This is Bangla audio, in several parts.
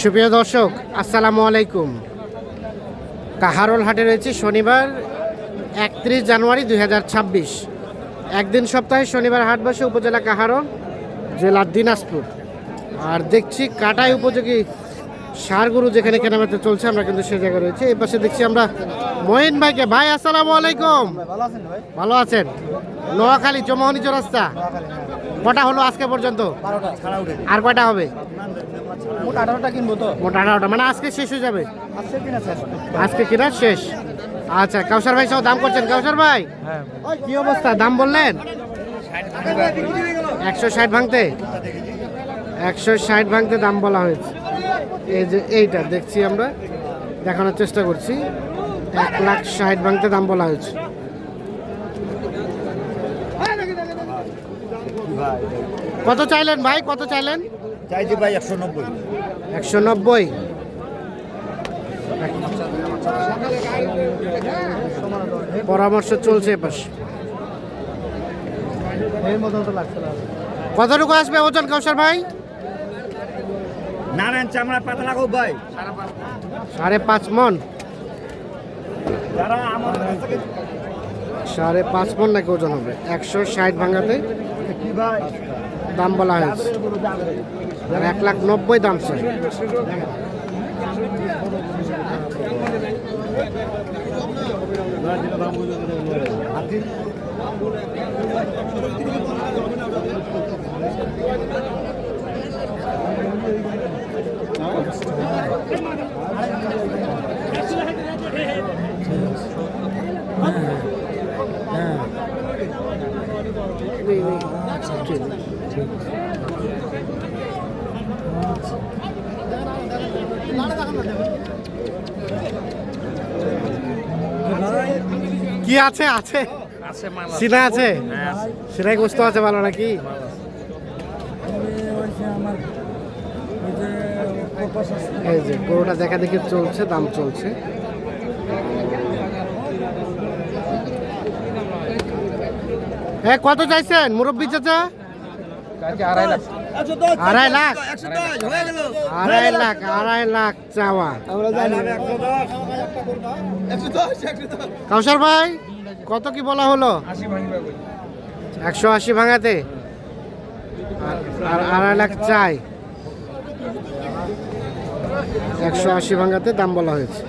সুপ্রিয় দর্শক, আসসালামু আলাইকুম। কাহারোল হাটে রয়েছে শনিবার 31 জানুয়ারি 2026। একদিন সপ্তাহে শনিবার হাট বসে উপজেলা কাহারোল, জেলা দিনাজপুর। আর দেখছি কাটাই উপযোগী ষাঁড় গরু যেখানে কেনাবেচা চলছে, আমরা কিন্তু সে জায়গায় রয়েছে। এই পাশে দেখছি আমরা মহিন ভাইকে। ভাই আসসালামু আলাইকুম। ভালো আছেন? নোয়াখালী চৌমোহনী চৌরাস্তা। কটা হলো আজকে পর্যন্ত? আর কয়টা হবে? মোট 18টা কিনবো তো। মোট 18টা, মানে আজকে শেষ হয়ে যাবে? আজকে কিনা শেষ। আচ্ছা, কাউসার ভাই সব দাম করছেন? কাউসার ভাই কি অবস্থা, দাম বললেন? 160 ভাঙতে, 160 ভাঙতে দাম বলা হয়েছে। এই যে এইটা দেখছি, আমরা দেখানোর চেষ্টা করছি। 1,60,000 ভাঙতে দাম বলা হয়েছে। কত চাইলেন ভাই, কত চাইলেন? চাইছি ভাই 190। 190। পরামর্শ চলছে এপাশ। কতটুকু আসবে ওজন কাউসার ভাই? নারায়ণ চামড়া পাতলা গো ভাই 5.5 মন। যারা আমার 5.5 মন নাকি ওজন হবে। 160 ভাঙাতে কি ভাই দাম বলা হয়েছে। আর 1,90,000 দাম চাই। কি আছে? আছে সিনা আছে, সিনাই গোস্ত আছে ভালো নাকি? এই যে গরুটা দেখা দেখি চলছে, দাম চলছে। হ্যাঁ, কত চাইছেন মুরব্বী চাচা? 2.5 লাখ। 2.5 লাখ চাওয়া। কাউসার ভাই কত কি বলা হলো? 180 ভাঙাতে আর 2.5 লাখ চাই। 180 ভাঙাতে দাম বলা হয়েছে।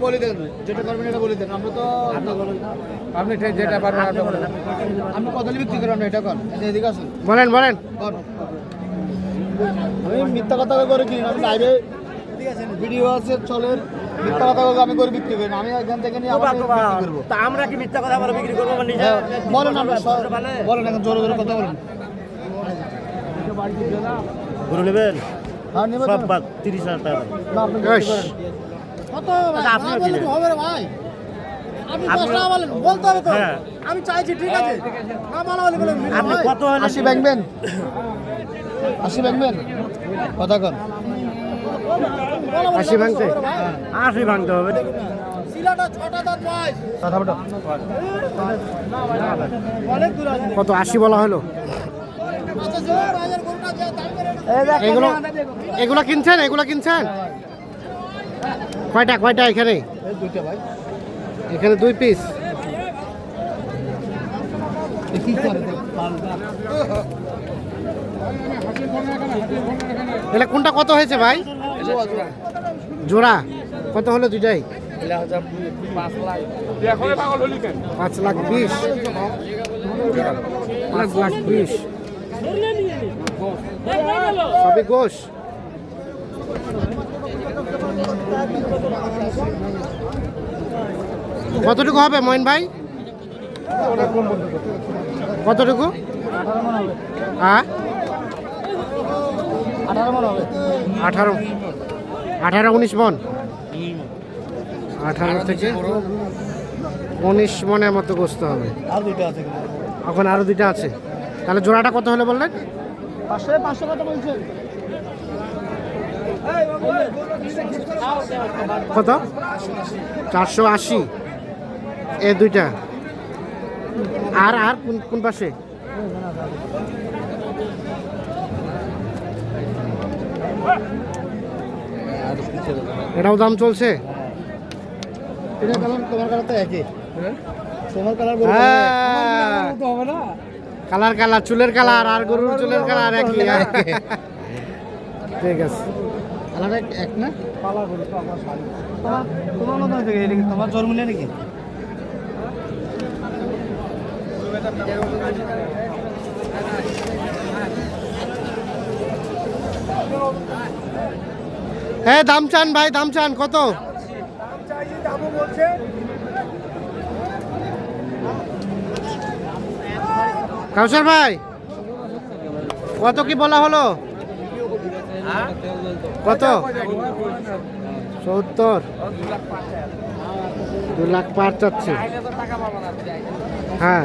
বলে দেন, যেটা করবেন এটা বলে দেন। আমরা তো আপনি যেটা পারবেন আপনি কত বিক্রি করেন এটা কর। এদিকে আসুন, বলেন বলেন। আমি মিথ্যা কথা করে কিনি, আমি লাইভে ভিডিও আছে চলের। মিথ্যা কথা আমি করে বিক্রি করি না, আমি এখান থেকে নিয়ে বিক্রি করবো। তা আমরা কি মিথ্যা কথা বলে বিক্রি করবো? বলেন, বলেন এখন জোরে জোরে কথা বলেন। গরু নেবেন? হ্যাঁ নেবেন। সব বাদ 30,000 টাকা। না আপনি কত আপনি হবে রে ভাই? আপনি 10 টাকা বলেন, বলতে হবে তো। আমি চাইছি, ঠিক আছে। না মালামালি বলেন। আপনি কত হলে 80 ব্যাংকবেন? 80 ব্যাংকবেন? কথা কর। 80 ভাঙতে? 80 ভাঙতে হবে। সিলাটা 6টা দাঁত ভাই। কত? 80 বলা হলো। এগুলো এগুলো কিনছেন? এগুলো কিনছেন কয়টা? কয়টা এখানে? দুইটা ভাই। এখানে 2 পিস। তাহলে কোনটা কত হয়েছে ভাই? জোড়া কত হলো দুইটাই? 5,20,000। 5,20,000 সবই গোশ। কতটুকু হবে মইন ভাই? কতটুকু? হ্যাঁ 18 19 মন। 18 থেকে 19 মনের মতো গোস্ত হবে। এখন আরো দুইটা আছে। তাহলে জোড়াটা কত হলে বললেন? 500 কত বলছেন? কত? 480 এ দুইটা। আর আর কোন কোন পাশে? এটাও দাম চলছে। এটা কালার তোমার কালার তো একই। তোমার কালার হ্যাঁ। হবে না। কালার কালার, চুলের কালার আর গরুর চুলের কালার একই। ঠিক আছে। কালার এক না? পালা গরু তো আমার শাড়ি। তোমার মতো থেকে এটা কি তোমার জন্ম নেই নাকি? হ্যাঁ দাম চান ভাই, দাম চান কত? কাউসার ভাই কত কি বলা হলো? কত? 70। 2 লাখ পার চাচ্ছে। হ্যাঁ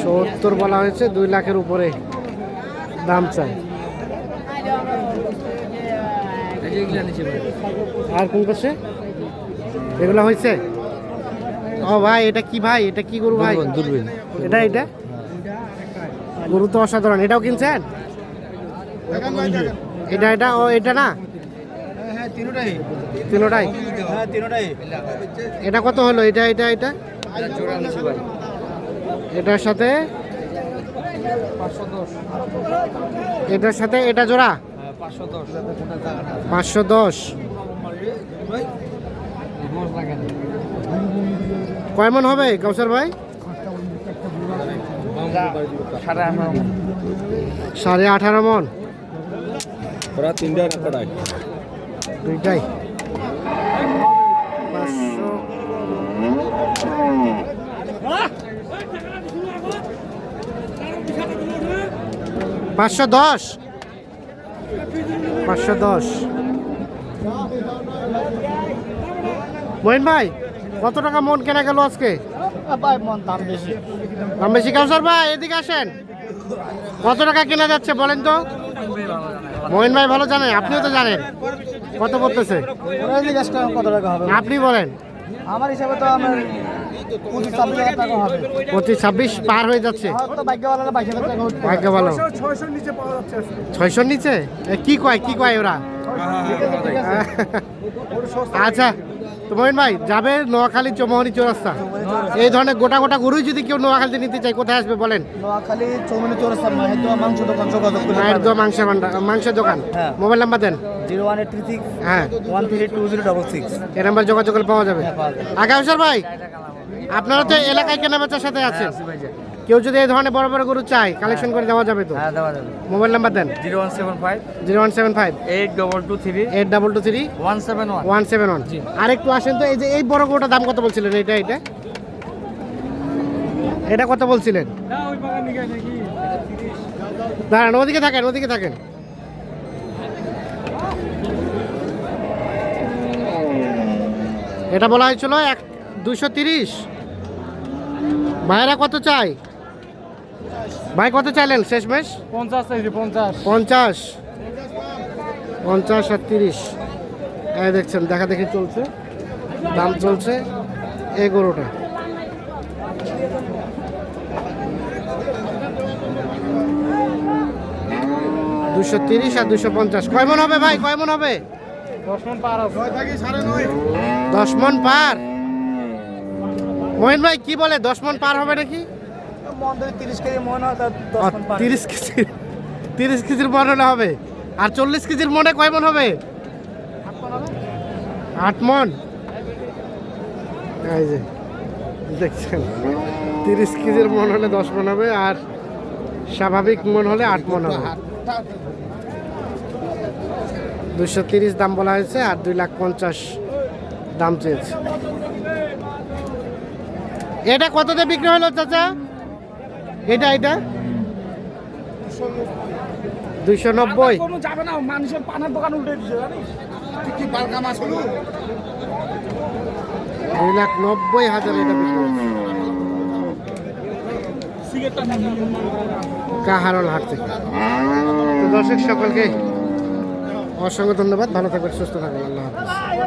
70 বলা হয়েছে, 2 লাখের উপরে দাম চাই। আর কোন পাশে এগুলো হয়েছে? ও ভাই এটা কি ভাই, এটা কি গরু ভাই? দূরবীন। এটা এটা গরু তো অসাধারণ। এটাও কিনছেন? এটা এটা ও এটা না? হ্যাঁ তিনটাই। তিনোটাই? হ্যাঁ তিনটাই। এটা কত হলো? এটা এটা এটা এটার সাথে এটার সাথে এটা জোড়া 510। কয় মন হবে কাউসার ভাই? 18.5 মন। ওরা তিনটা কটায়? দুইটাই 500। 510। 510। মহিন ভাই কত টাকা মন কেনা গেল আজকে? ভাই মন দাম বেশি। দাম বেশি। কাউসার ভাই এদিকে আসেন, কত টাকা কেনা যাচ্ছে বলেন তো? মহিন ভাই ভালো জানেন, আপনিও তো জানেন কত পড়তেছে। ওরা জিজ্ঞেস করেন কত টাকা হবে? আপনি বলেন। আমার হিসাবে তো আমার 25-26 টাকা হবে। 25-26 পার হয়ে যাচ্ছে। আমার তো ভাগ্যওয়ালারা 22,000 টাকা উঠবে। ভাগ্য ভালো। 600 নিচে? এ, কি কয় ওরা? আচ্ছা তো মহিন ভাই যাবে নোয়াখালী চৌমোহনী চৌরাস্তা। এই ধরনের গোটা গোটা গরুই যদি কেউ নোয়াখালীতে নিতে চায় কোথায় আসবে বলেন? নোয়াখালী চৌমনি চৌরাস্তা মাহের দোয়া মাংস দোকান যোগাযোগ করলে মায়ের দোয়া মাংসের দোকান। হ্যাঁ। মোবাইল নাম্বার দেন। 01836 হ্যাঁ 132066। এই নাম্বার যোগাযোগ করলে পাওয়া যাবে। হ্যাঁ, পাওয়া যাবে। আগামী ভাই আপনারা তো এলাকায় কেনাবেচার সাথে আছেন, কেউ যদি এই ধরনের বড় বড় গরু চায় কালেকশন করে দেওয়া যাবে তো? হ্যাঁ দেওয়া যাবে। মোবাইল নাম্বার দেন। 0175 0175 8223 8223 171। 171। আর একটু আসেন তো, এই যে এই বড় গরুটার দাম কত বলছিলেন? এটা এটা এটা কত বলছিলেন? দাঁড়ান, ওদিকে থাকেন, ওদিকে থাকেন। এটা বলা হয়েছিল 230। ভাইরা কত চাই? ভাই কত চাইলেন শেষমেশ? 50 চাইছি 50। 50। 50 আর 30 এই দেখছেন দেখা দেখি চলছে, দাম চলছে এই গরুটা। $230 আর 250। কয় মন হবে ভাই, কয় মন হবে? 10 মণ পার আছে। 10 মন পার। মহিন ভাই কি বলে, 10 মন পার হবে নাকি? মন যদি 30 কেজি মন হয় তাহলে 10 মণ পার। 30 কেজি, 30 কেজির মন হলে হবে। আর 40 কেজির মনে কয় মন হবে? 8 মন। এই যে দেখছেন 30 কেজির মন হলে 10 মন হবে, আর স্বাভাবিক মন হলে 8 মন হবে। 230 দাম বলা হয়েছে আর 2,50,000 দাম চেয়েছে। এটা কততে বিক্রি হলো চাচা? এটা 290। কোনো যাবে না, মানুষের পানের দোকান উল্টে দিছে জানিস? তুই কি বালকা মাছ হলো? 2,90,000 এটা বিক্রি হয়েছে। কাহারোল হাট থেকে। তো দর্শক সকলকে অসংখ্য ধন্যবাদ, ভালো থাকবেন, সুস্থ থাকবেন, আল্লাহ হাফেজ।